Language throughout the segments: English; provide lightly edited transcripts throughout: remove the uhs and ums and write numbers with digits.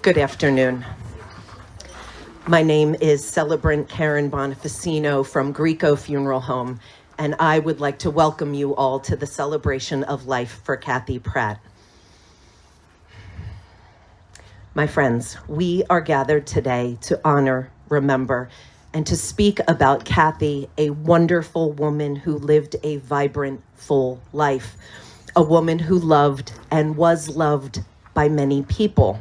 Good afternoon. My name is Celebrant Karen Bonificino from Greco Funeral Home, and I would like to welcome you all to the celebration of life for Kathy Pratt. My friends, we are gathered today to honor, remember, and to speak about Kathy, a wonderful woman who lived a vibrant, full life, a woman who loved and was loved by many people.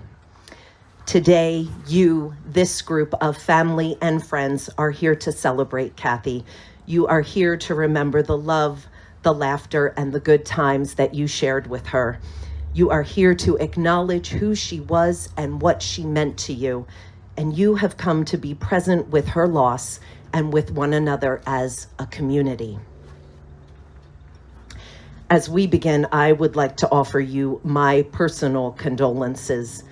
Today, you, this group of family and friends, are here to celebrate Kathy. You are here to remember the love, the laughter, and the good times that you shared with her. You are here to acknowledge who she was and what she meant to you. And you have come to be present with her loss and with one another as a community. As we begin, I would like to offer you my personal condolences.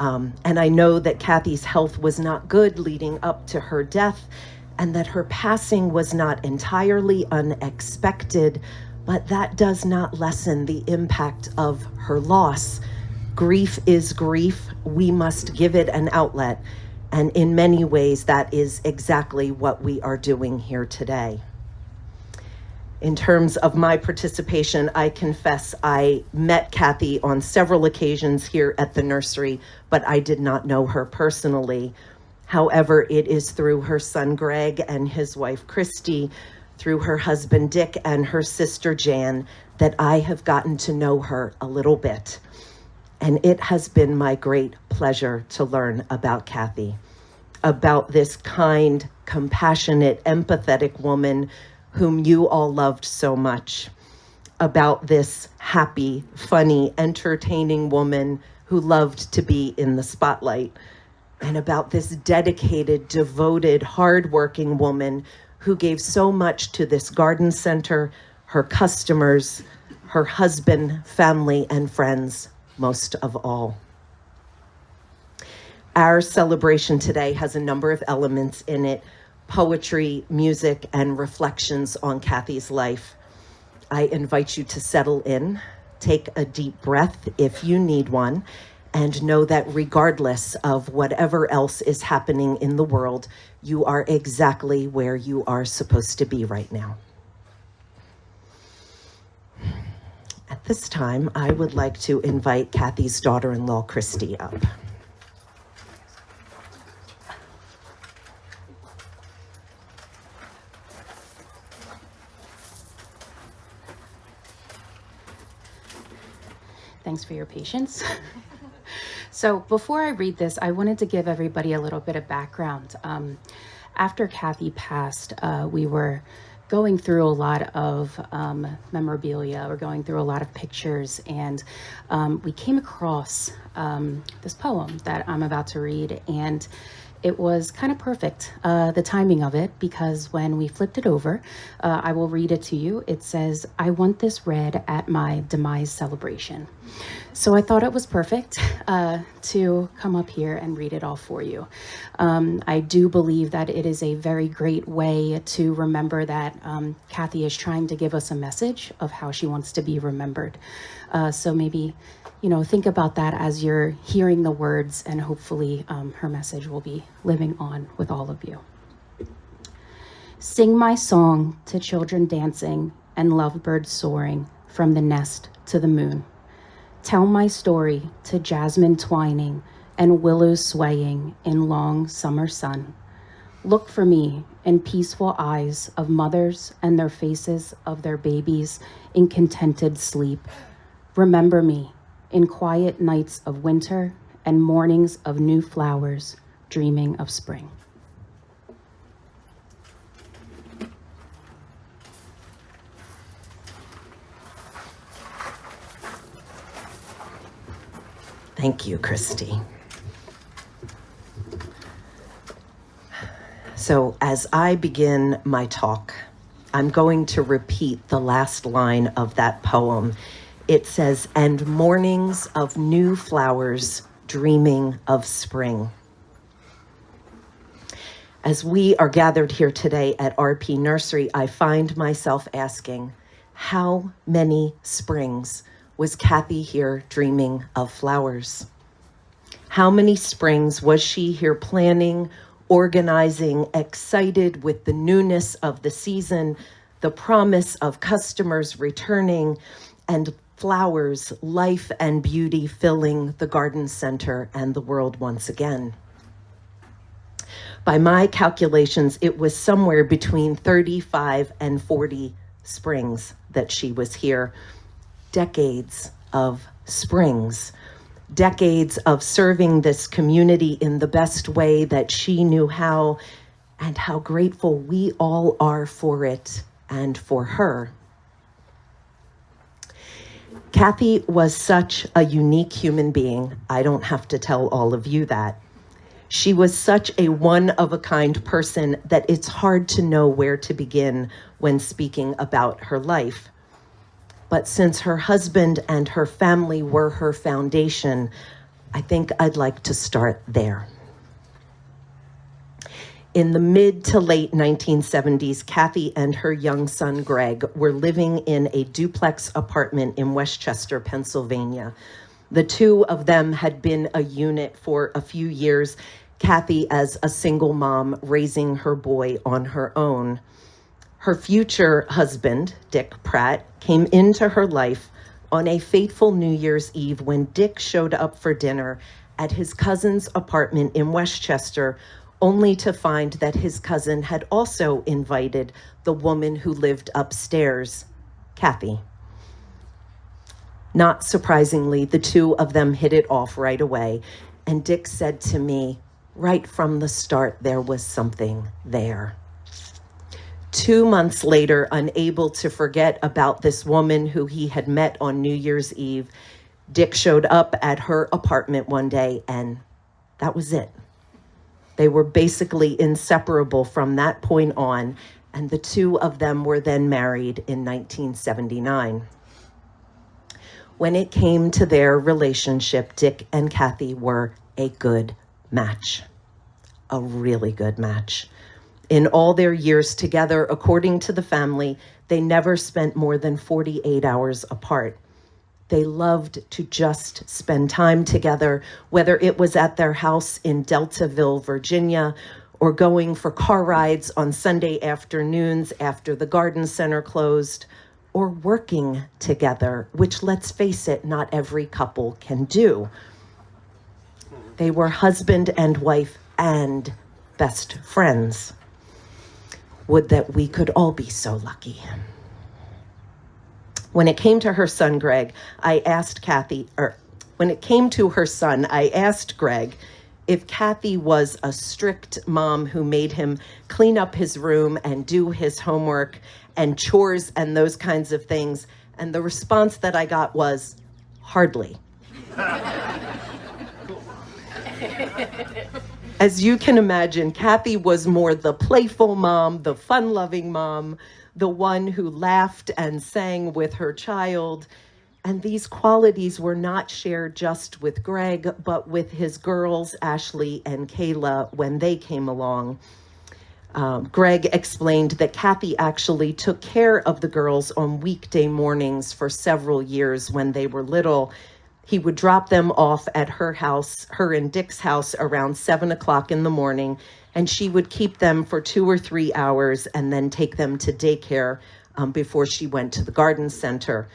And I know that Kathy's health was not good leading up to her death, and that her passing was not entirely unexpected, but that does not lessen the impact of her loss. Grief is grief. We must give it an outlet. And in many ways, that is exactly what we are doing here today. In terms of my participation, I confess I met Kathy on several occasions here at the nursery, but I did not know her personally. However, it is through her son Greg and his wife Christy, through her husband Dick and her sister Jan, that I have gotten to know her a little bit. And it has been my great pleasure to learn about Kathy, about this kind, compassionate, empathetic woman whom you all loved so much, about this happy, funny, entertaining woman who loved to be in the spotlight, and about this dedicated, devoted, hardworking woman who gave so much to this garden center, her customers, her husband, family, and friends, most of all. Our celebration today has a number of elements in it: poetry, music, and reflections on Kathy's life. I invite you to settle in, take a deep breath if you need one, and know that regardless of whatever else is happening in the world, you are exactly where you are supposed to be right now. At this time, I would like to invite Kathy's daughter-in-law, Christy, up. Thanks for your patience. So before I read this, I wanted to give everybody a little bit of background. After Kathy passed, we were going through a lot of memorabilia. We're going through a lot of pictures, and we came across this poem that I'm about to read, and it was kind of perfect, the timing of it, because when we flipped it over, I will read it to you. It says, "I want this read at my demise celebration." So I thought it was perfect to come up here and read it all for you. I do believe that it is a very great way to remember that Kathy is trying to give us a message of how she wants to be remembered. So maybe, think about that as you're hearing the words, and hopefully her message will be living on with all of you. Sing my song to children dancing and lovebirds soaring from the nest to the moon. Tell my story to jasmine twining and willows swaying in long summer sun. Look for me in peaceful eyes of mothers and their faces of their babies in contented sleep. Remember me in quiet nights of winter and mornings of new flowers, dreaming of spring. Thank you, Christy. So as I begin my talk, I'm going to repeat the last line of that poem. It says, "And mornings of new flowers, dreaming of spring." As we are gathered here today at RP Nursery, I find myself asking, how many springs was Kathy here dreaming of flowers? How many springs was she here planning, organizing, excited with the newness of the season, the promise of customers returning, and flowers, life and beauty filling the garden center and the world once again. By my calculations, it was somewhere between 35 and 40 springs that she was here. Decades of springs, decades of serving this community in the best way that she knew how, and how grateful we all are for it and for her. Kathy was such a unique human being. I don't have to tell all of you that. She was such a one-of-a-kind person that it's hard to know where to begin when speaking about her life. But since her husband and her family were her foundation, I think I'd like to start there. In the mid to late 1970s, Kathy and her young son, Greg, were living in a duplex apartment in Westchester, Pennsylvania. The two of them had been a unit for a few years, Kathy as a single mom raising her boy on her own. Her future husband, Dick Pratt, came into her life on a fateful New Year's Eve when Dick showed up for dinner at his cousin's apartment in Westchester, only to find that his cousin had also invited the woman who lived upstairs, Kathy. Not surprisingly, the two of them hit it off right away, and Dick said to me, right from the start, there was something there. 2 months later, unable to forget about this woman who he had met on New Year's Eve, Dick showed up at her apartment one day, and that was it. They were basically inseparable from that point on, and the two of them were then married in 1979. When it came to their relationship, Dick and Kathy were a good match, a really good match. In all their years together, according to the family, they never spent more than 48 hours apart. They loved to just spend time together, whether it was at their house in Deltaville, Virginia, or going for car rides on Sunday afternoons after the garden center closed, or working together, which, let's face it, not every couple can do. They were husband and wife and best friends. Would that we could all be so lucky. When it came to her son, Greg, when it came to her son, I asked Greg if Kathy was a strict mom who made him clean up his room and do his homework and chores and those kinds of things. And the response that I got was, hardly. As you can imagine, Kathy was more the playful mom, the fun-loving mom, the one who laughed and sang with her child. And these qualities were not shared just with Greg, but with his girls, Ashley and Kayla, when they came along. Greg explained that Kathy actually took care of the girls on weekday mornings for several years when they were little. He would drop them off at her and Dick's house around 7 o'clock in the morning, and she would keep them for 2 or 3 hours and then take them to daycare before she went to the garden center.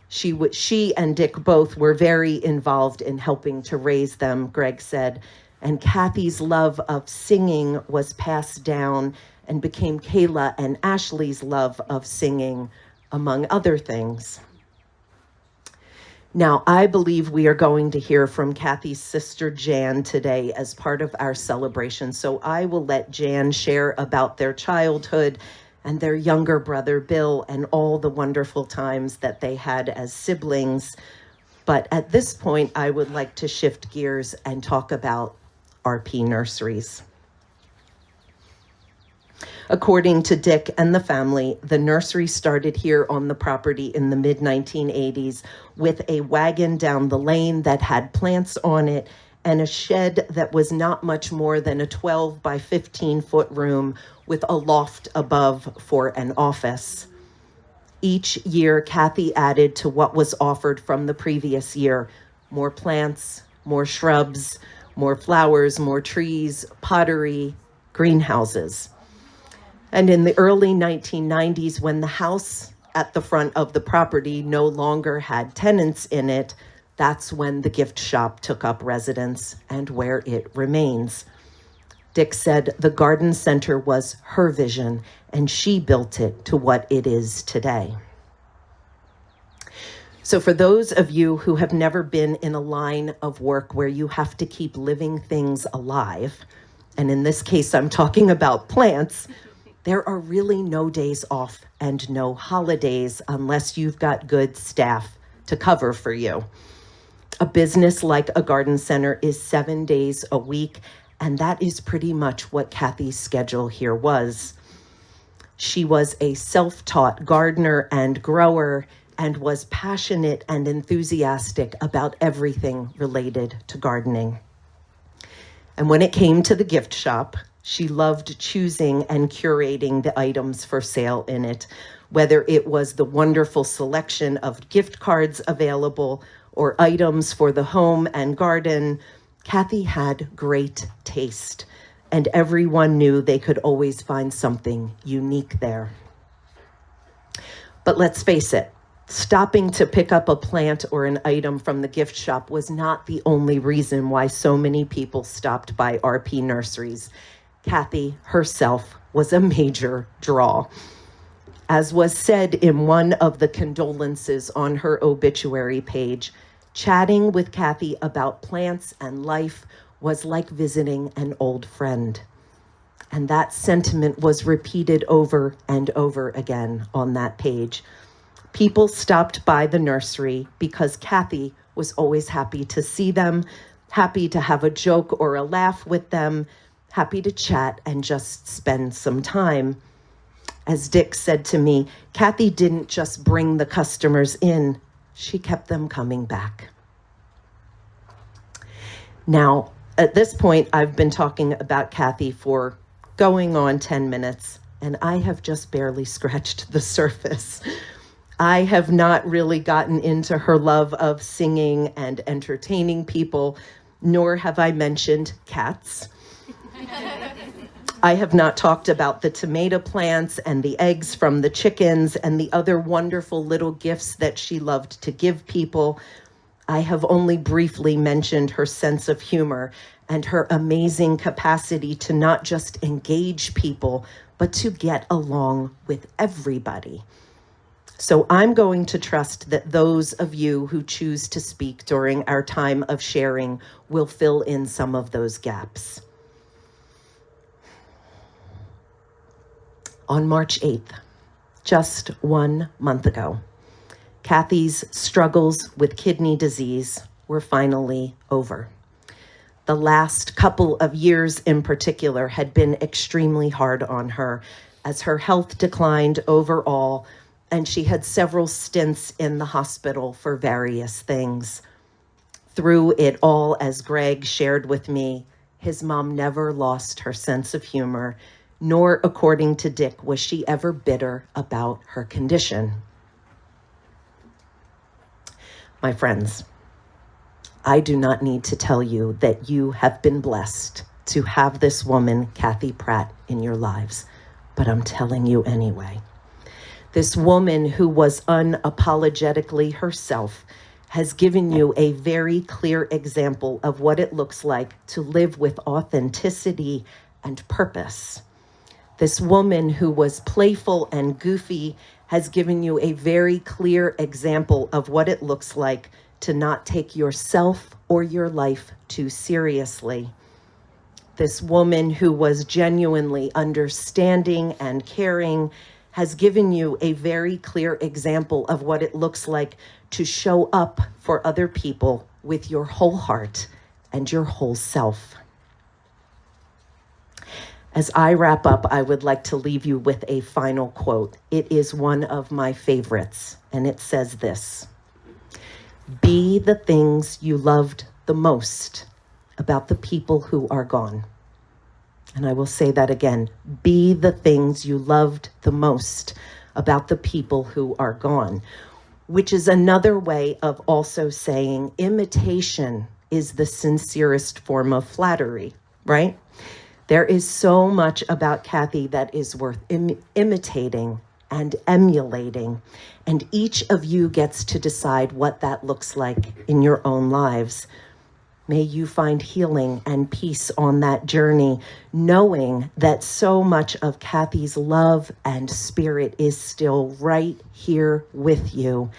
She and Dick both were very involved in helping to raise them, Greg said, and Kathy's love of singing was passed down and became Kayla and Ashley's love of singing, among other things. Now, I believe we are going to hear from Kathy's sister, Jan, today as part of our celebration. So I will let Jan share about their childhood and their younger brother, Bill, and all the wonderful times that they had as siblings. But at this point, I would like to shift gears and talk about RP Nurseries. According to Dick and the family, the nursery started here on the property in the mid-1980s with a wagon down the lane that had plants on it and a shed that was not much more than a 12 by 15 foot room with a loft above for an office. Each year, Kathy added to what was offered from the previous year, more plants, more shrubs. More flowers, more trees, pottery, greenhouses. And in the early 1990s, when the house at the front of the property no longer had tenants in it, that's when the gift shop took up residence and where it remains. Dick said the garden center was her vision, and she built it to what it is today. So for those of you who have never been in a line of work where you have to keep living things alive, and in this case, I'm talking about plants, there are really no days off and no holidays unless you've got good staff to cover for you. A business like a garden center is 7 days a week, and that is pretty much what Kathy's schedule here was. She was a self-taught gardener and grower and was passionate and enthusiastic about everything related to gardening. And when it came to the gift shop, she loved choosing and curating the items for sale in it, whether it was the wonderful selection of gift cards available or items for the home and garden. Kathy had great taste, and everyone knew they could always find something unique there. But let's face it, stopping to pick up a plant or an item from the gift shop was not the only reason why so many people stopped by RP Nurseries. Kathy herself was a major draw. As was said in one of the condolences on her obituary page, chatting with Kathy about plants and life was like visiting an old friend. And that sentiment was repeated over and over again on that page. People stopped by the nursery because Kathy was always happy to see them, happy to have a joke or a laugh with them, happy to chat and just spend some time. As Dick said to me, Kathy didn't just bring the customers in, she kept them coming back. Now, at this point, I've been talking about Kathy for going on 10 minutes, and I have just barely scratched the surface. I have not really gotten into her love of singing and entertaining people, nor have I mentioned cats. I have not talked about the tomato plants and the eggs from the chickens and the other wonderful little gifts that she loved to give people. I have only briefly mentioned her sense of humor and her amazing capacity to not just engage people, but to get along with everybody. So I'm going to trust that those of you who choose to speak during our time of sharing will fill in some of those gaps. On March 8th, just 1 month ago, Kathy's struggles with kidney disease were finally over. The last couple of years in particular had been extremely hard on her as her health declined overall, and she had several stints in the hospital for various things. Through it all, as Greg shared with me, his mom never lost her sense of humor, nor, according to Dick, was she ever bitter about her condition. My friends, I do not need to tell you that you have been blessed to have this woman, Kathy Pratt, in your lives, but I'm telling you anyway. This woman who was unapologetically herself has given you a very clear example of what it looks like to live with authenticity and purpose. This woman who was playful and goofy has given you a very clear example of what it looks like to not take yourself or your life too seriously. This woman who was genuinely understanding and caring has given you a very clear example of what it looks like to show up for other people with your whole heart and your whole self. As I wrap up, I would like to leave you with a final quote. It is one of my favorites, and it says this: "Be the things you loved the most about the people who are gone." And I will say that again. Be the things you loved the most about the people who are gone, which is another way of also saying imitation is the sincerest form of flattery, right? There is so much about Kathy that is worth imitating and emulating, and each of you gets to decide what that looks like in your own lives. May you find healing and peace on that journey, knowing that so much of Kathy's love and spirit is still right here with you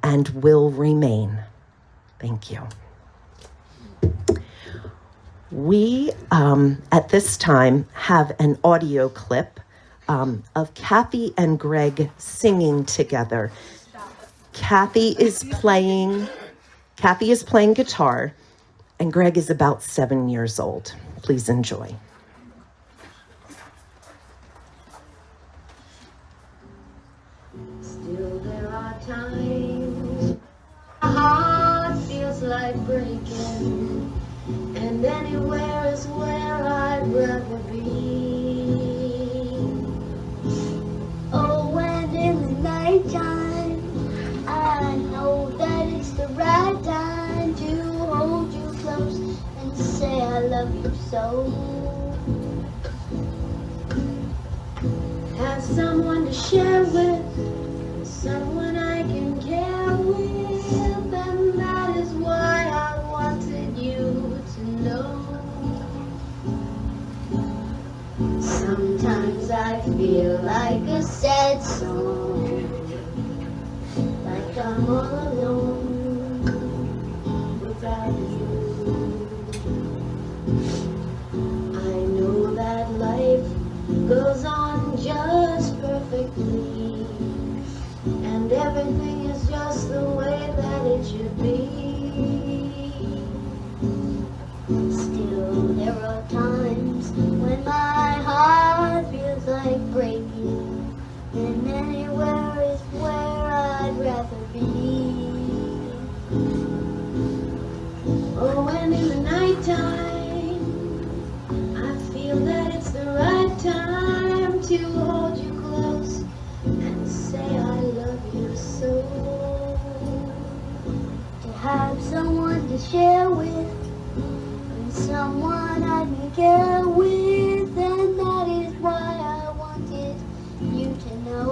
and will remain. Thank you. We, at this time, have an audio clip of Kathy and Greg singing together. Kathy is playing guitar, and Greg is about 7 years old. Please enjoy. Still there are times my heart feels like breaking, and anywhere is where I'd rather be. Oh, and in the nighttime, I know that it's the right time to hold you close and say I love you so. Have someone to share with, someone I can care with, and that is why I wanted you to know. Sometimes I feel like a sad song, like I'm all alone without you. I know that life goes on just perfectly, and everything is just the way that it should be. Still, there are times when my heart feels like breaking, and anywhere is where I'd rather be. Oh, and in the nighttime, I feel that it's the right time to hold you close and say I love you so. To have someone to share with, and someone I can care with, and that is why I wanted you to know.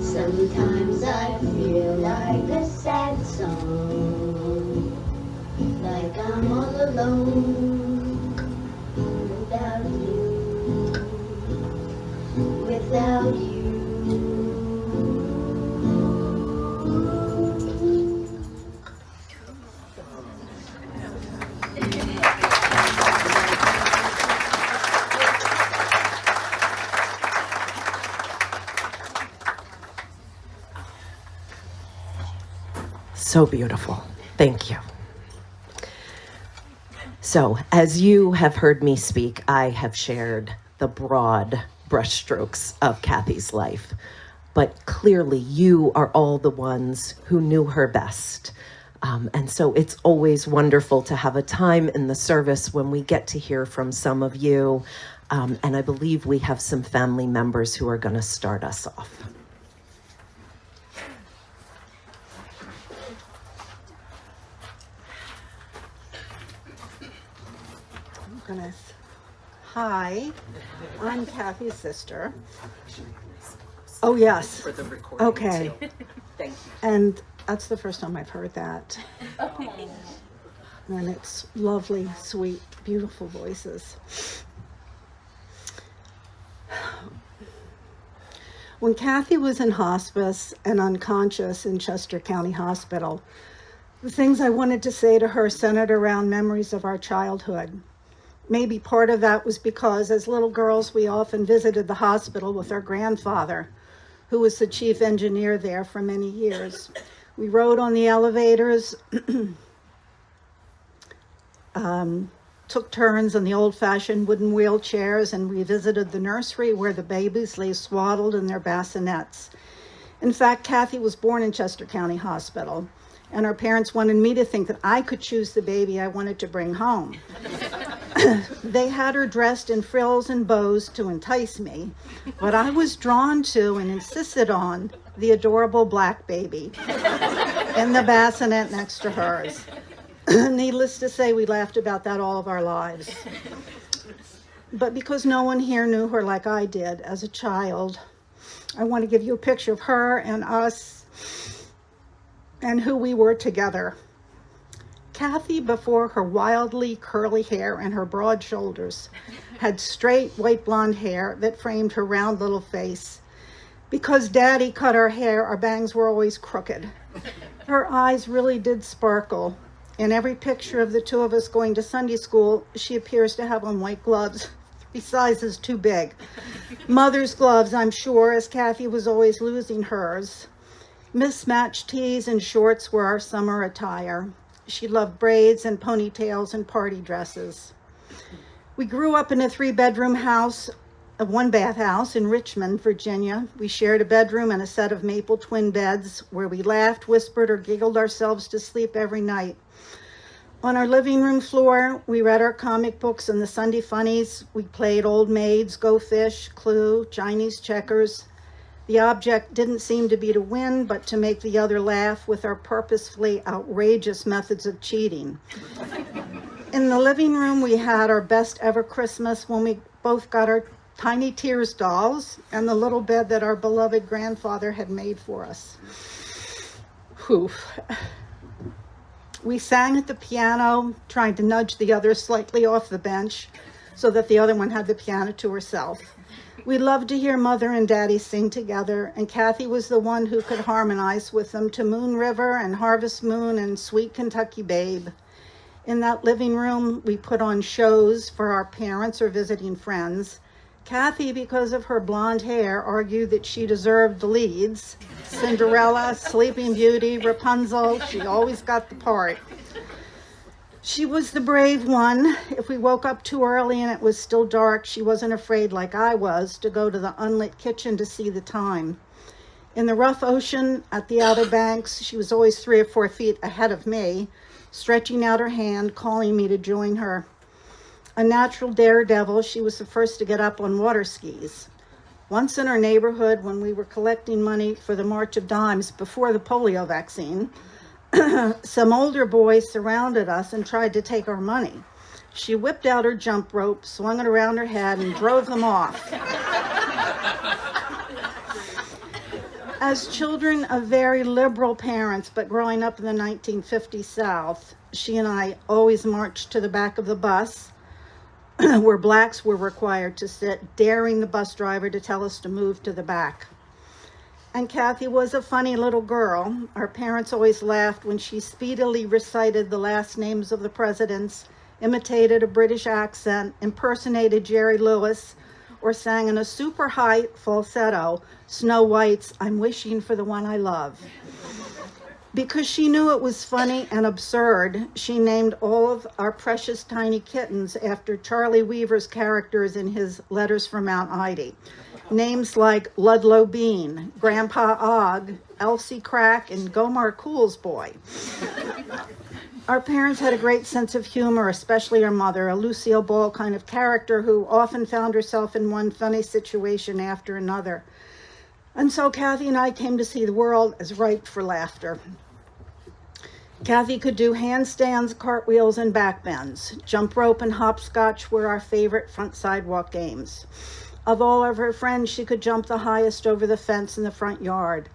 Sometimes I feel like a sad song, like I'm all alone without you, without you. So beautiful. Thank you. So, as you have heard me speak, I have shared the broad brushstrokes of Kathy's life, but clearly you are all the ones who knew her best. And so it's always wonderful to have a time in the service when we get to hear from some of you. And I believe we have some family members who are going to start us off. Goodness. Hi, I'm Kathy's sister. Oh, yes. For the recording. Okay. Thank you. And that's the first time I've heard that. And it's lovely, sweet, beautiful voices. When Kathy was in hospice and unconscious in Chester County Hospital, the things I wanted to say to her centered around memories of our childhood. Maybe part of that was because as little girls, we often visited the hospital with our grandfather, who was the chief engineer there for many years. We rode on the elevators, took turns on the old-fashioned wooden wheelchairs, and we visited the nursery where the babies lay swaddled in their bassinets. In fact, Kathy was born in Chester County Hospital, and her parents wanted me to think that I could choose the baby I wanted to bring home. They had her dressed in frills and bows to entice me, but I was drawn to and insisted on the adorable black baby. in the bassinet next to hers. Needless to say, we laughed about that all of our lives. But because no one here knew her like I did as a child, I want to give you a picture of her and us and who we were together. Kathy, before her wildly curly hair and her broad shoulders, had straight white blonde hair that framed her round little face. Because Daddy cut our hair, our bangs were always crooked. Her eyes really did sparkle. In every picture of the two of us going to Sunday school, she appears to have on white gloves 3 sizes too big. Mother's gloves, I'm sure, as Kathy was always losing hers. Mismatched tees and shorts were our summer attire. She loved braids and ponytails and party dresses. We grew up in a 3-bedroom house, a 1-bath house in Richmond, Virginia. We shared a bedroom and a set of maple twin beds where we laughed, whispered, or giggled ourselves to sleep every night. On our living room floor, we read our comic books and the Sunday funnies. We played Old Maids, Go Fish, Clue, Chinese checkers. The object didn't seem to be to win, but to make the other laugh with our purposefully outrageous methods of cheating. In the living room, we had our best ever Christmas when we both got our Tiny Tears dolls and the little bed that our beloved grandfather had made for us. Whew. We sang at the piano, trying to nudge the other slightly off the bench so that the other one had the piano to herself. We loved to hear Mother and Daddy sing together, and Kathy was the one who could harmonize with them to Moon River and Harvest Moon and Sweet Kentucky Babe. In that living room, we put on shows for our parents or visiting friends. Kathy, because of her blonde hair, argued that she deserved the leads. Cinderella, Sleeping Beauty, Rapunzel, she always got the part. She was the brave one. If we woke up too early and it was still dark, she wasn't afraid, like I was, to go to the unlit kitchen to see the time. In the rough ocean at the Outer Banks, she was always 3 or 4 feet ahead of me, stretching out her hand, calling me to join her. A natural daredevil, she was the first to get up on water skis. Once in our neighborhood, when we were collecting money for the March of Dimes before the polio vaccine, some older boys surrounded us and tried to take our money. She whipped out her jump rope, swung it around her head, and drove them off. As children of very liberal parents, but growing up in the 1950s South, she and I always marched to the back of the bus, where blacks were required to sit, daring the bus driver to tell us to move to the back. And Kathy was a funny little girl. Our parents always laughed when she speedily recited the last names of the presidents, imitated a British accent, impersonated Jerry Lewis, or sang in a super high falsetto, Snow White's "I'm Wishing for the One I Love." Because she knew it was funny and absurd, she named all of our precious tiny kittens after Charlie Weaver's characters in his Letters from Mount Ida. Names like Ludlow Bean, Grandpa Og, Elsie Crack, and Gomar Cool's boy. Our parents had a great sense of humor, especially our mother, a Lucille Ball kind of character who often found herself in one funny situation after another. And so Kathy and I came to see the world as ripe for laughter. Kathy could do handstands, cartwheels, and backbends. Jump rope and hopscotch were our favorite front sidewalk games. Of all of her friends, she could jump the highest over the fence in the front yard.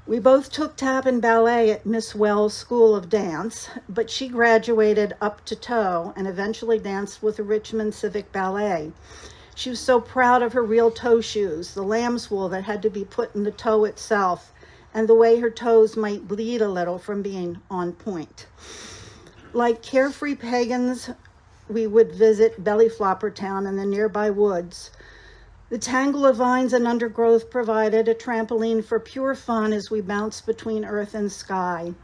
We both took tap and ballet at Miss Wells' School of Dance, but she graduated up to toe and eventually danced with the Richmond Civic Ballet. She was so proud of her real toe shoes, the lamb's wool that had to be put in the toe itself, and the way her toes might bleed a little from being on point. Like carefree pagans, we would visit Belly Flopper Town in the nearby woods. The tangle of vines and undergrowth provided a trampoline for pure fun as we bounced between earth and sky.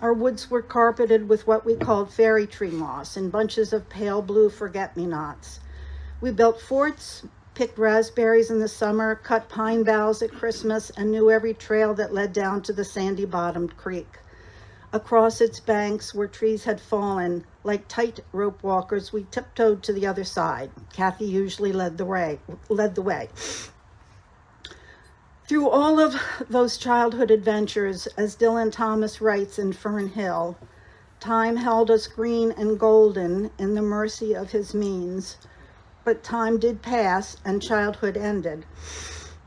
Our woods were carpeted with what we called fairy tree moss and bunches of pale blue forget-me-nots. We built forts, picked raspberries in the summer, cut pine boughs at Christmas, and knew every trail that led down to the sandy-bottomed creek. Across its banks, where trees had fallen, like tight-rope walkers, we tiptoed to the other side. Kathy usually led the way. Through all of those childhood adventures, as Dylan Thomas writes in Fern Hill, time held us green and golden in the mercy of his means, but time did pass and childhood ended.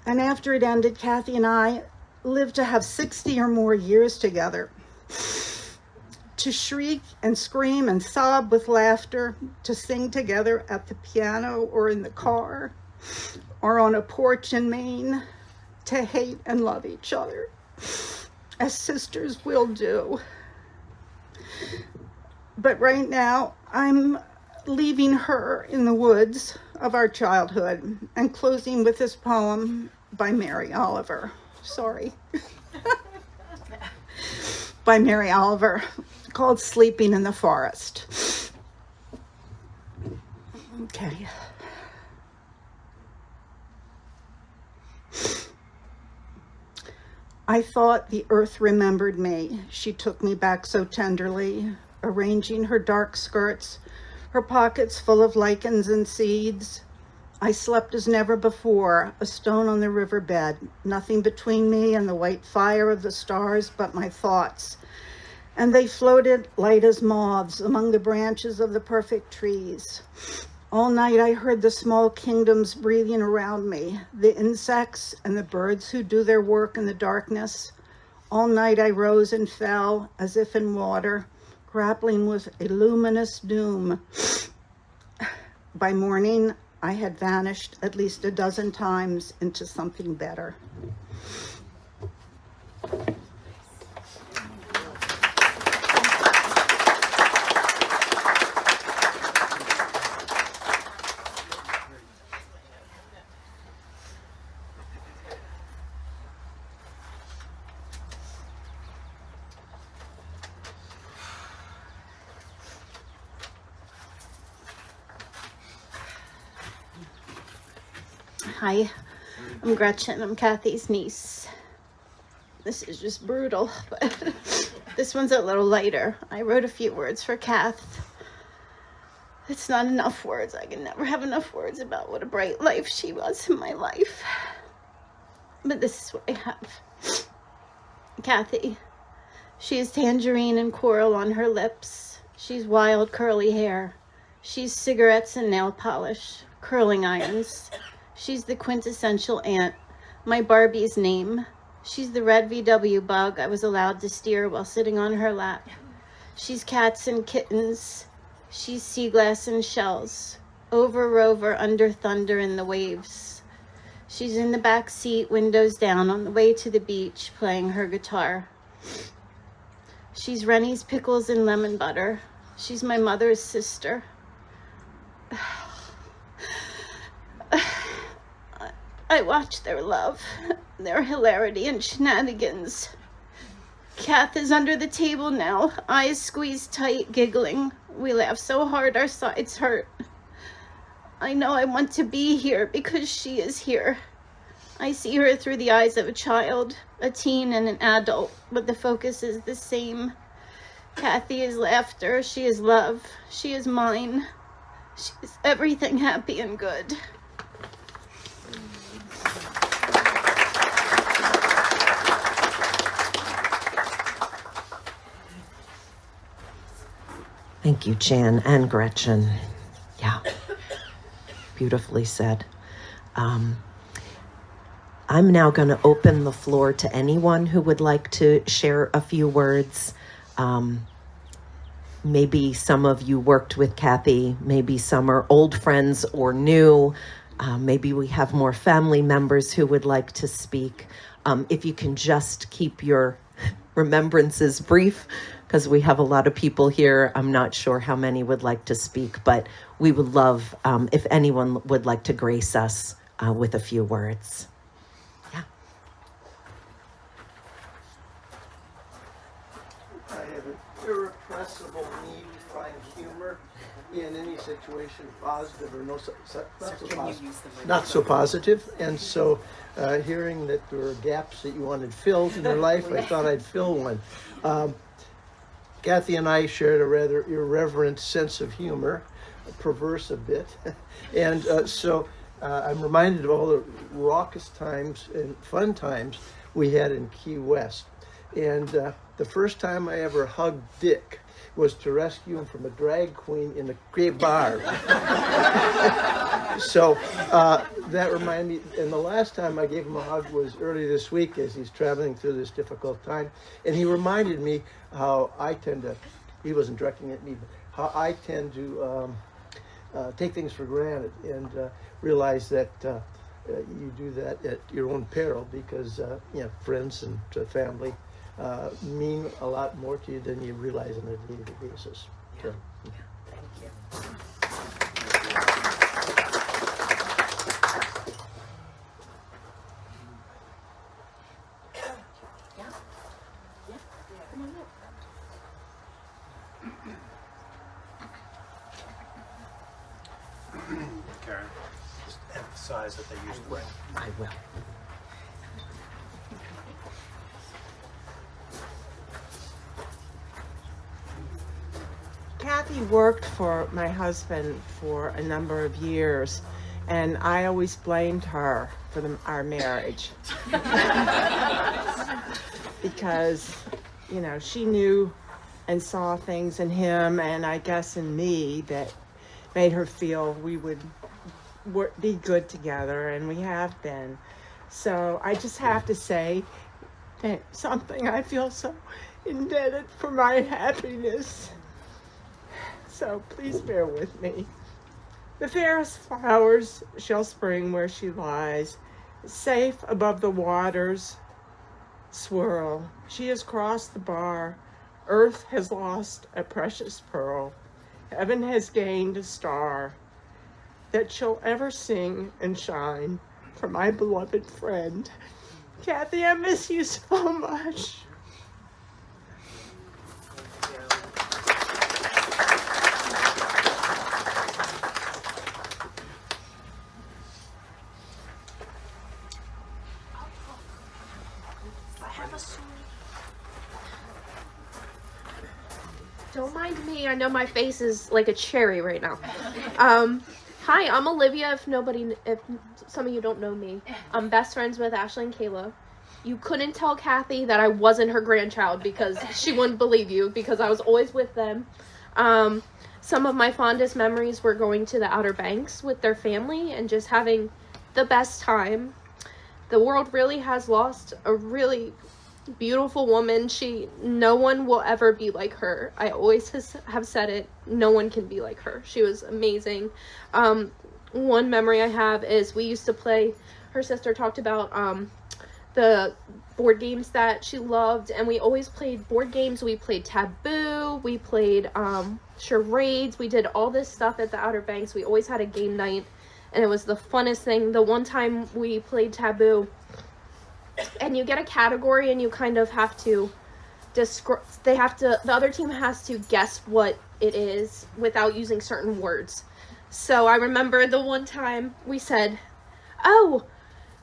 And after it ended, Kathy and I lived to have 60 or more years together, to shriek and scream and sob with laughter, to sing together at the piano or in the car or on a porch in Maine, to hate and love each other, as sisters will do. But right now, I'm leaving her in the woods of our childhood and closing with this poem by Mary Oliver. Sorry. By Mary Oliver, called Sleeping in the Forest. Okay. I thought the earth remembered me. She took me back so tenderly, arranging her dark skirts, her pockets full of lichens and seeds. I slept as never before, a stone on the riverbed, nothing between me and the white fire of the stars but my thoughts. And they floated light as moths among the branches of the perfect trees. All night I heard the small kingdoms breathing around me, the insects and the birds who do their work in the darkness. All night I rose and fell as if in water, grappling with a luminous doom. By morning, I had vanished at least a dozen times into something better. Hi, I'm Gretchen. I'm Kathy's niece. This is just brutal, but this one's a little lighter. I wrote a few words for Kath. It's not enough words. I can never have enough words about what a bright life she was in my life. But this is what I have. Kathy. She is tangerine and coral on her lips. She's wild curly hair. She's cigarettes and nail polish, curling irons. She's the quintessential aunt, my Barbie's name. She's the red VW bug I was allowed to steer while sitting on her lap. She's cats and kittens. She's sea glass and shells, over rover, under thunder in the waves. She's in the back seat, windows down, on the way to the beach, playing her guitar. She's Rennie's pickles and lemon butter. She's my mother's sister. I watch their love, their hilarity and shenanigans. Kath is under the table now, eyes squeezed tight, giggling. We laugh so hard our sides hurt. I know I want to be here because she is here. I see her through the eyes of a child, a teen and an adult, but the focus is the same. Kathy is laughter, she is love, she is mine. She is everything happy and good. Thank you, Jan and Gretchen. Yeah, beautifully said. I'm now going to open the floor to anyone who would like to share a few words. Maybe some of you worked with Kathy, maybe some are old friends or new. Maybe we have more family members who would like to speak. If you can just keep your remembrances brief, because we have a lot of people here. I'm not sure how many would like to speak, but we would love if anyone would like to grace us with a few words. Yeah. I have an irrepressible need to find humor in any situation, positive or not so positive. Not so positive. And so hearing that there were gaps that you wanted filled in your life, I thought I'd fill one. Kathy and I shared a rather irreverent sense of humor, perverse a bit. And so I'm reminded of all the raucous times and fun times we had in Key West. And the first time I ever hugged Dick was to rescue him from a drag queen in a gay bar. So that reminded me, and the last time I gave him a hug was early this week as he's traveling through this difficult time. And he reminded me how I tend to, he wasn't directing at me, but how I tend to take things for granted and realize that you do that at your own peril because friends and family mean a lot more to you than you realize on a daily basis. So. Thank you. Karen, just emphasize that they use the ring. I will. Kathy worked for my husband for a number of years, and I always blamed her for our marriage. Because, she knew and saw things in him, and I guess in me, that made her feel we would be good together, and we have been. So I just have to say that something I feel so indebted for my happiness. So please bear with me. The fairest flowers shall spring where she lies, safe above the waters swirl. She has crossed the bar. Earth has lost a precious pearl. Heaven has gained a star that shall ever sing and shine for my beloved friend. Kathy, I miss you so much. Don't mind me. I know my face is like a cherry right now. Hi, I'm Olivia. If some of you don't know me, I'm best friends with Ashley and Kayla. You couldn't tell Kathy that I wasn't her grandchild because she wouldn't believe you because I was always with them. Some of my fondest memories were going to the Outer Banks with their family and just having the best time. The world really has lost a really beautiful woman. No one will ever be like her. I always have said it. No one can be like her. She was amazing. One memory I have is we used to play, her sister talked about the board games that she loved, and we always played board games. We played Taboo, we played charades, we did all this stuff at the Outer Banks. We always had a game night, and it was the funnest thing. The one time we played Taboo, and you get a category and you kind of have to the other team has to guess what it is without using certain words. So I remember the one time we said, "Oh,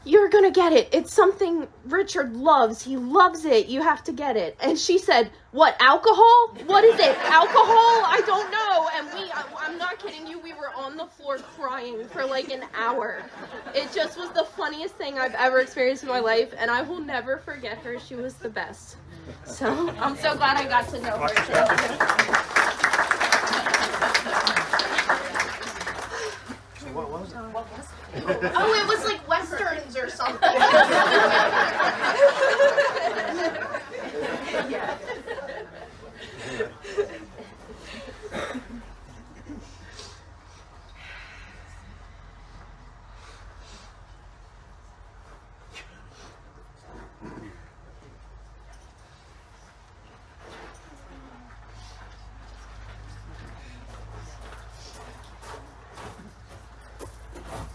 you're gonna get it. It's something Richard loves. He loves it. You have to get it." And she said, "What, alcohol? What is it? Alcohol? I don't know." And I'm not kidding you, we were on the floor crying for like an hour. It just was the funniest thing I've ever experienced in my life, and I will never forget her. She was the best. So I'm so glad I got to know her. So what was it? Oh, it was like Westerns or something. Yeah.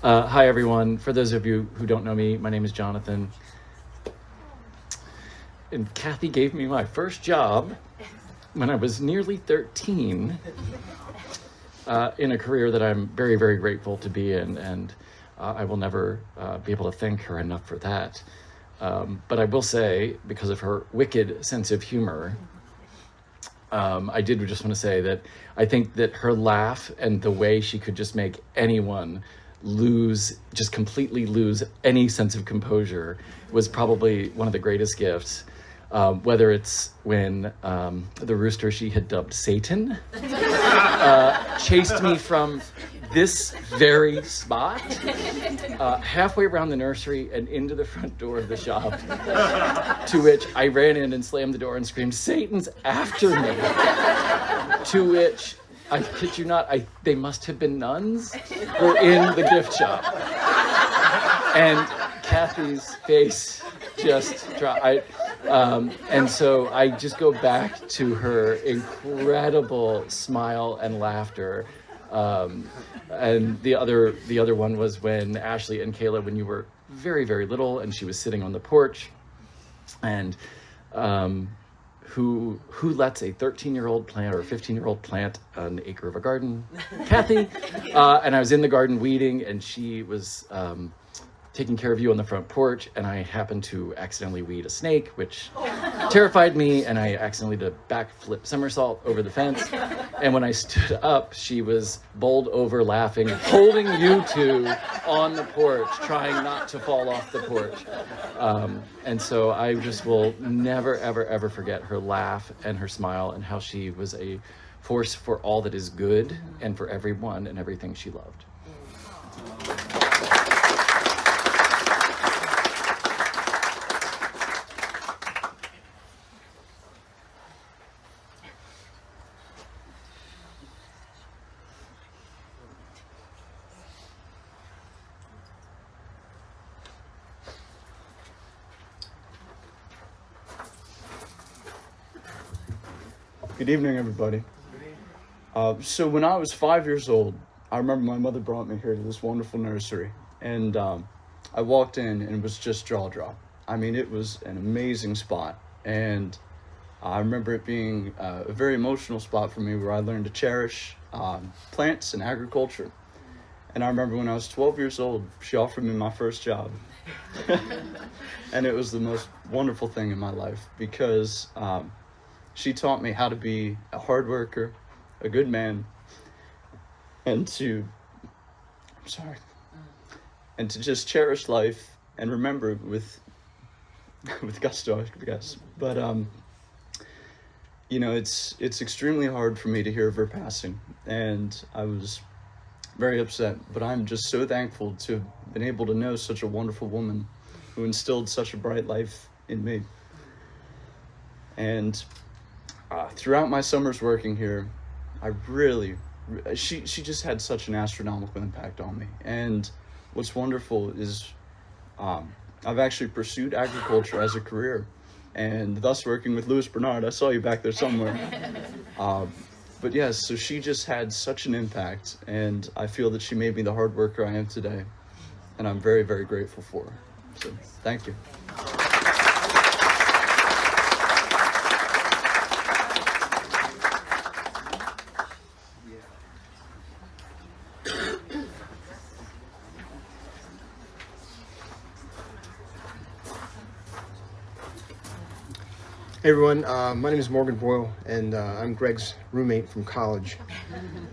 Hi, everyone. For those of you who don't know me, my name is Jonathan. And Kathy gave me my first job when I was nearly 13 in a career that I'm very, very grateful to be in. And I will never be able to thank her enough for that. But I will say, because of her wicked sense of humor, I did just want to say that I think that her laugh and the way she could just make anyone just completely lose any sense of composure was probably one of the greatest gifts. Whether it's when the rooster she had dubbed Satan chased me from this very spot halfway around the nursery and into the front door of the shop, to which I ran in and slammed the door and screamed, "Satan's after me!" To which, I kid you not, they must have been nuns, were in the gift shop. And Kathy's face just dropped. And so I just go back to her incredible smile and laughter. And the other one was when Ashley and Kayla, when you were very, very little, and she was sitting on the porch, and who lets a 13-year-old plant or a 15-year-old plant an acre of a garden? Kathy. And I was in the garden weeding, and she was taking care of you on the front porch, and I happened to accidentally weed a snake, which terrified me, and I accidentally did a backflip somersault over the fence. And when I stood up, she was bowled over laughing, holding you two on the porch, trying not to fall off the porch. And so I just will never, ever, ever forget her laugh and her smile, and how she was a force for all that is good and for everyone and everything she loved. Good evening, everybody. So when I was 5 years old, I remember my mother brought me here to this wonderful nursery, and I walked in and it was just jaw drop. I mean, it was an amazing spot, and I remember it being a very emotional spot for me, where I learned to cherish plants and agriculture. And I remember when I was 12 years old, she offered me my first job. And it was the most wonderful thing in my life, because she taught me how to be a hard worker, a good man, and to just cherish life and remember with gusto, I guess. But you know, it's extremely hard for me to hear of her passing, and I was very upset. But I'm just so thankful to have been able to know such a wonderful woman who instilled such a bright life in me. And throughout my summers working here, she just had such an astronomical impact on me. And what's wonderful is I've actually pursued agriculture as a career, and thus working with Louis Bernard. I saw you back there somewhere. But yes, so she just had such an impact, and I feel that she made me the hard worker I am today, and I'm very, very grateful for her. So thank you. Hey everyone, my name is Morgan Boyle, and I'm Greg's roommate from college.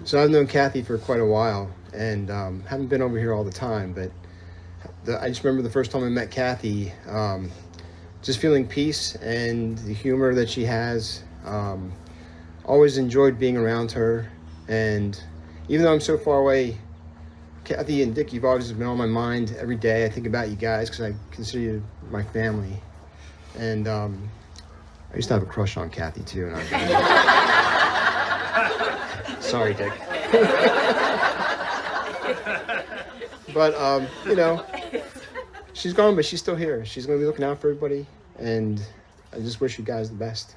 So I've known Kathy for quite a while, and haven't been over here all the time, but I just remember the first time I met Kathy, just feeling peace and the humor that she has. Always enjoyed being around her, and even though I'm so far away, Kathy and Dick, you've always been on my mind every day. I think about you guys because I consider you my family. And I used to have a crush on Kathy too, and sorry, Dick. But you know, she's gone, but she's still here. She's gonna be looking out for everybody, and I just wish you guys the best.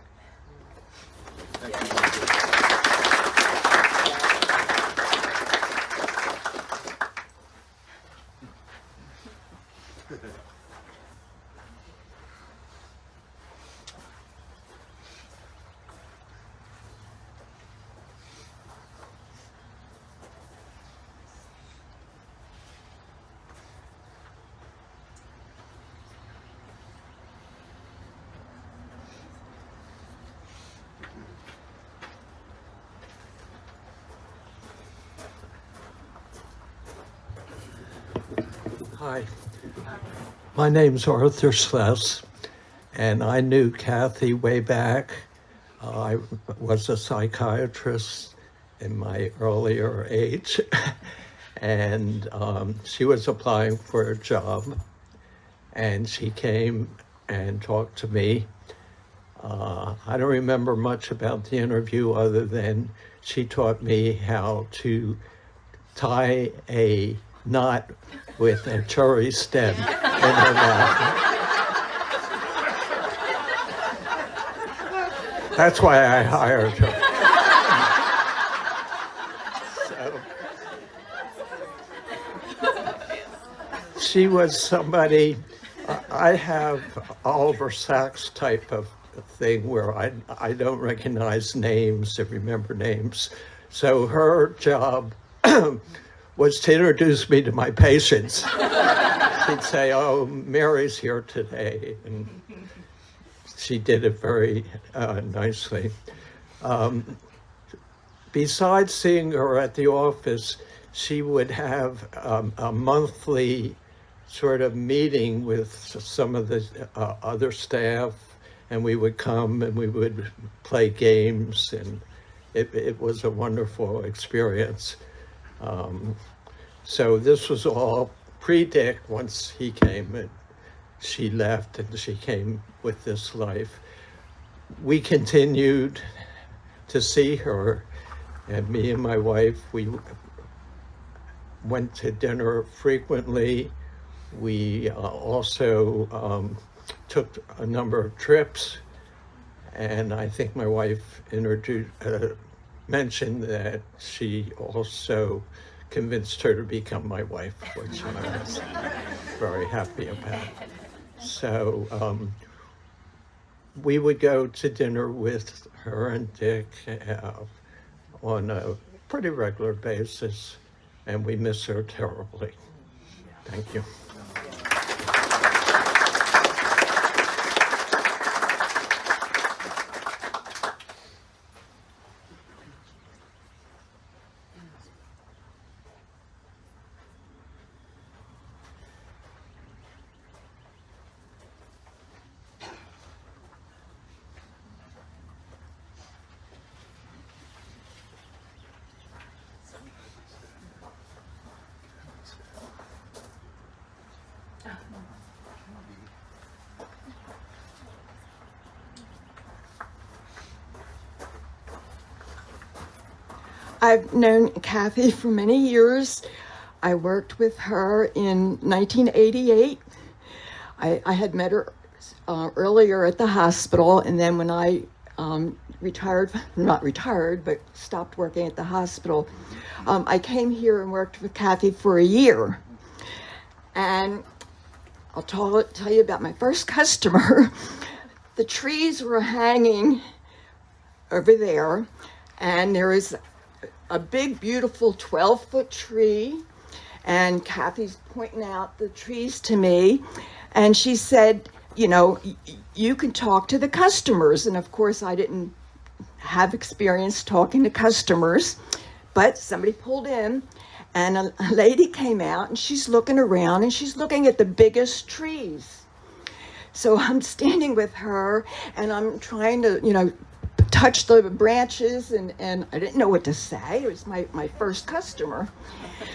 Hi, my name's Arthur Sless, and I knew Kathy way back. I was a psychiatrist in my earlier age, and she was applying for a job, and she came and talked to me. I don't remember much about the interview other than she taught me how to tie a knot with a cherry stem in her mouth. That's why I hired her. So, she was somebody, I have Oliver Sacks type of thing where I don't recognize names and remember names. So her job was to introduce me to my patients. She'd say, "Oh, Mary's here today," and she did it very nicely. Besides seeing her at the office, she would have a monthly sort of meeting with some of the other staff, and we would come and we would play games, and it was a wonderful experience. So this was all pre-Dick. Once he came and she left and she came with this life. We continued to see her, and me and my wife, we went to dinner frequently. We also took a number of trips, and I think my wife mentioned that she also convinced her to become my wife, which I was very happy about. So we would go to dinner with her and Dick on a pretty regular basis, and we miss her terribly. Thank you. I've known Kathy for many years. I worked with her in 1988. I had met her earlier at the hospital, and then when I not retired, but stopped working at the hospital, I came here and worked with Kathy for a year. And I'll tell you about my first customer. The trees were hanging over there, and there was a big, beautiful 12-foot tree, and Kathy's pointing out the trees to me, and she said, you know, you can talk to the customers. And of course, I didn't have experience talking to customers, but somebody pulled in, and a lady came out, and she's looking around, and she's looking at the biggest trees. So I'm standing with her, and I'm trying to, you know, touch the branches, and I didn't know what to say. It was my first customer.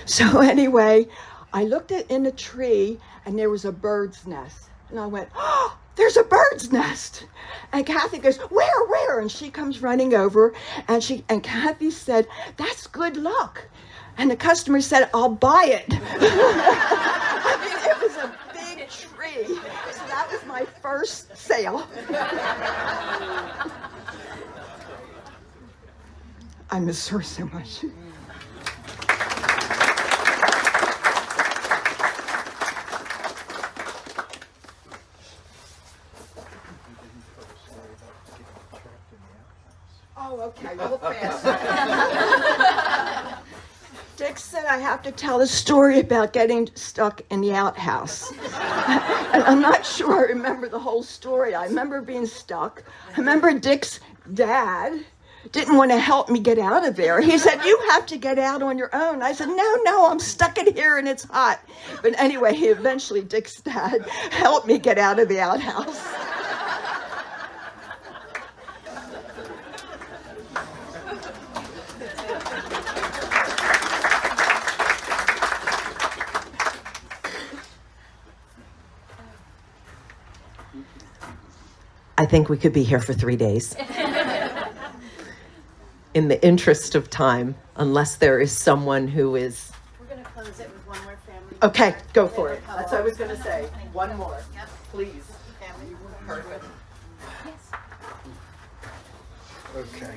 So anyway, I looked in the tree, and there was a bird's nest. And I went, "Oh, there's a bird's nest." And Kathy goes, where? And she comes running over, and Kathy said, "That's good luck." And the customer said, "I'll buy it." I mean, it was a big tree. So that was my first sale. I miss her so much. Oh, okay, real fast. Dick said I have to tell a story about getting stuck in the outhouse. And I'm not sure I remember the whole story. I remember being stuck. I remember Dick's dad didn't want to help me get out of there. He said, "You have to get out on your own." I said, no, I'm stuck in here and it's hot. But anyway, he eventually, Dick's dad, helped me get out of the outhouse. I think we could be here for 3 days. In the interest of time, unless there is someone who is... We're going to close it with one more family. Okay, go for it. That's what I was going to say. One more, please. Perfect. Okay.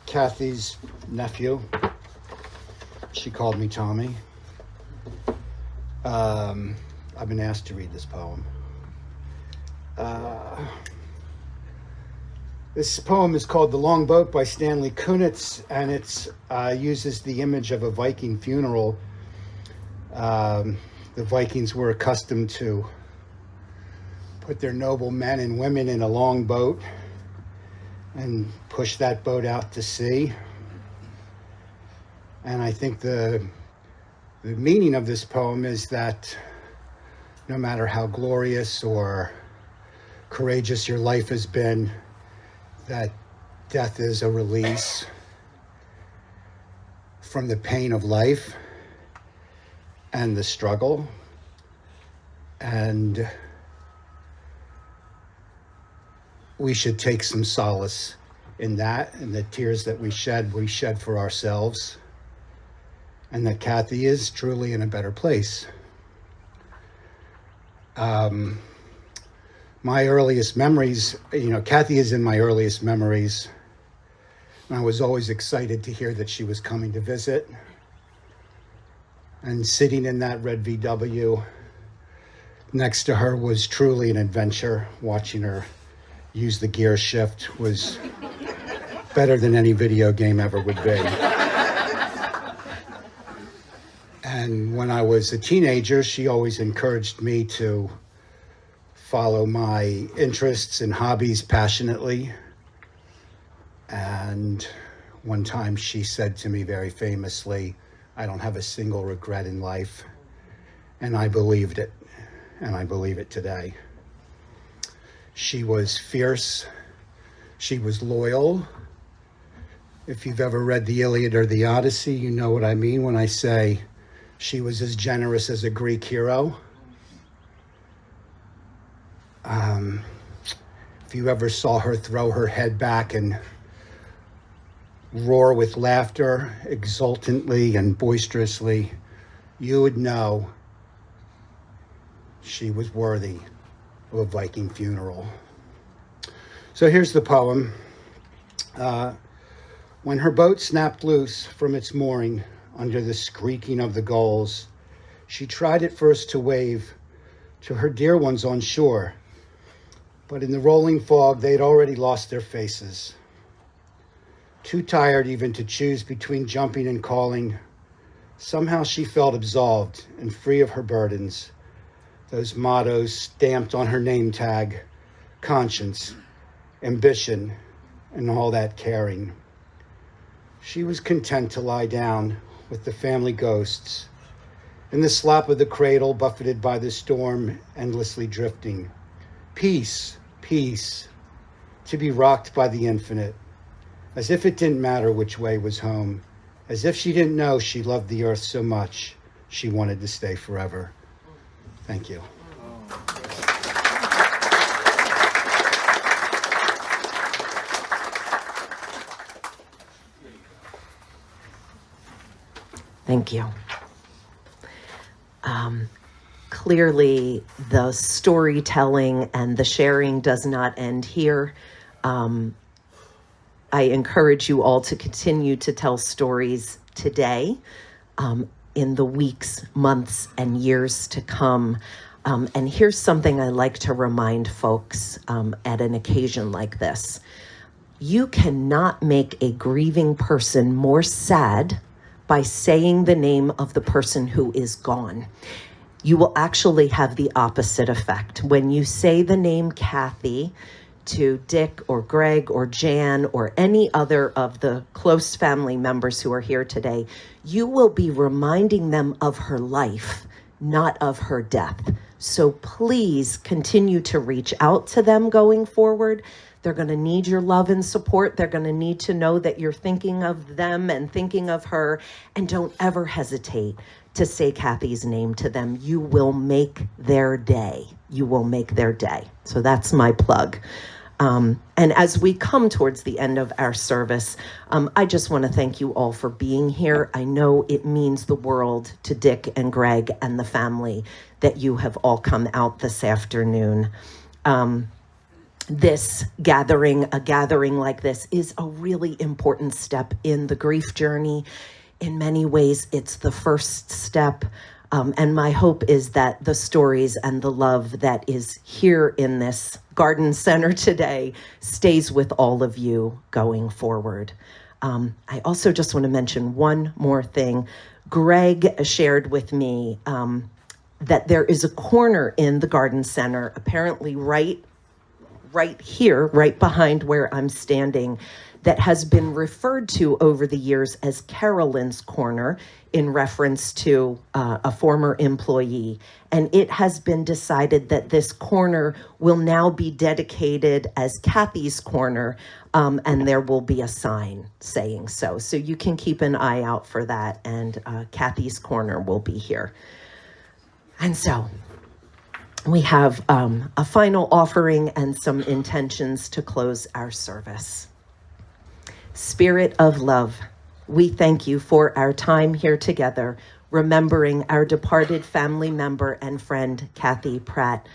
Kathy's nephew. She called me Tommy. I've been asked to read this poem. This poem is called The Long Boat by Stanley Kunitz, and it uses the image of a Viking funeral. The Vikings were accustomed to put their noble men and women in a long boat and push that boat out to sea. And I think the meaning of this poem is that no matter how glorious or courageous your life has been, that death is a release from the pain of life and the struggle. And we should take some solace in that, and the tears that we shed for ourselves, and that Kathy is truly in a better place. My earliest memories, Kathy is in my earliest memories. And I was always excited to hear that she was coming to visit. And sitting in that red VW next to her was truly an adventure. Watching her use the gear shift was better than any video game ever would be. And when I was a teenager, she always encouraged me to follow my interests and hobbies passionately. And one time she said to me very famously, "I don't have a single regret in life." And I believed it, and I believe it today. She was fierce. She was loyal. If you've ever read the Iliad or the Odyssey, you know what I mean when I say she was as generous as a Greek hero. If you ever saw her throw her head back and roar with laughter, exultantly and boisterously, you would know she was worthy of a Viking funeral. So here's the poem. When her boat snapped loose from its mooring under the squeaking of the gulls, she tried at first to wave to her dear ones on shore, but in the rolling fog, they'd already lost their faces. Too tired even to choose between jumping and calling, somehow she felt absolved and free of her burdens, those mottos stamped on her name tag: conscience, ambition, and all that caring. She was content to lie down with the family ghosts in the slop of the cradle, buffeted by the storm, endlessly drifting. Peace, peace, to be rocked by the infinite, as if it didn't matter which way was home, as if she didn't know she loved the earth so much she wanted to stay forever. Thank you. Thank you. Clearly, the storytelling and the sharing does not end here. I encourage you all to continue to tell stories today, in the weeks, months, and years to come. And here's something I like to remind folks at an occasion like this. You cannot make a grieving person more sad by saying the name of the person who is gone. You will actually have the opposite effect. When you say the name Kathy to Dick or Greg or Jan or any other of the close family members who are here today, you will be reminding them of her life, not of her death. So please continue to reach out to them going forward. They're going to need your love and support. They're going to need to know that you're thinking of them and thinking of her. And don't ever hesitate to say Kathy's name to them. You will make their day. You will make their day. So that's my plug. And as we come towards the end of our service, I just want to thank you all for being here. I know it means the world to Dick and Greg and the family that you have all come out this afternoon. This gathering, a gathering like this, is a really important step in the grief journey. In many ways, it's the first step. And my hope is that the stories and the love that is here in this garden center today stays with all of you going forward. I also just want to mention one more thing. Greg shared with me that there is a corner in the garden center, apparently right here, right behind where I'm standing, that has been referred to over the years as Carolyn's Corner in reference to a former employee. And it has been decided that this corner will now be dedicated as Kathy's Corner, and there will be a sign saying so. So you can keep an eye out for that, and Kathy's Corner will be here. And so we have a final offering and some intentions to close our service. Spirit of love, we thank you for our time here together, remembering our departed family member and friend, Kathy Pratt.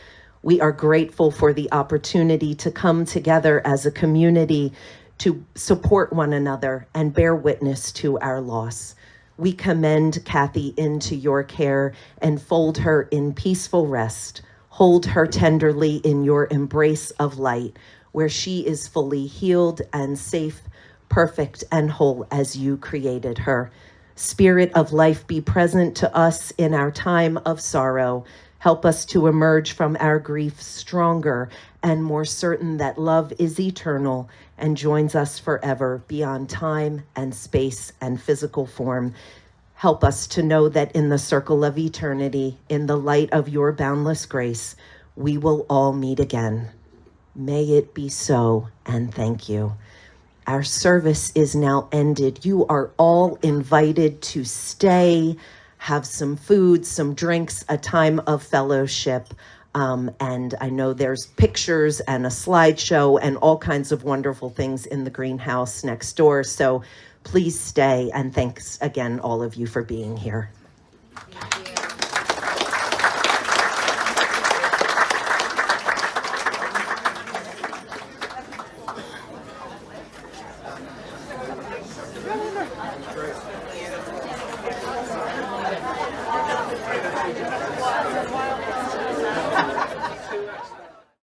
We are grateful for the opportunity to come together as a community to support one another and bear witness to our loss. We commend Kathy into your care and fold her in peaceful rest. Hold her tenderly in your embrace of light, where she is fully healed and safe, perfect and whole as you created her. Spirit of life, be present to us in our time of sorrow. Help us to emerge from our grief stronger and more certain that love is eternal and joins us forever beyond time and space and physical form. Help us to know that in the circle of eternity, in the light of your boundless grace, we will all meet again. May it be so, and thank you. Our service is now ended. You are all invited to stay, have some food, some drinks, a time of fellowship. And I know there's pictures and a slideshow and all kinds of wonderful things in the greenhouse next door. So please stay, and thanks again, all of you, for being here.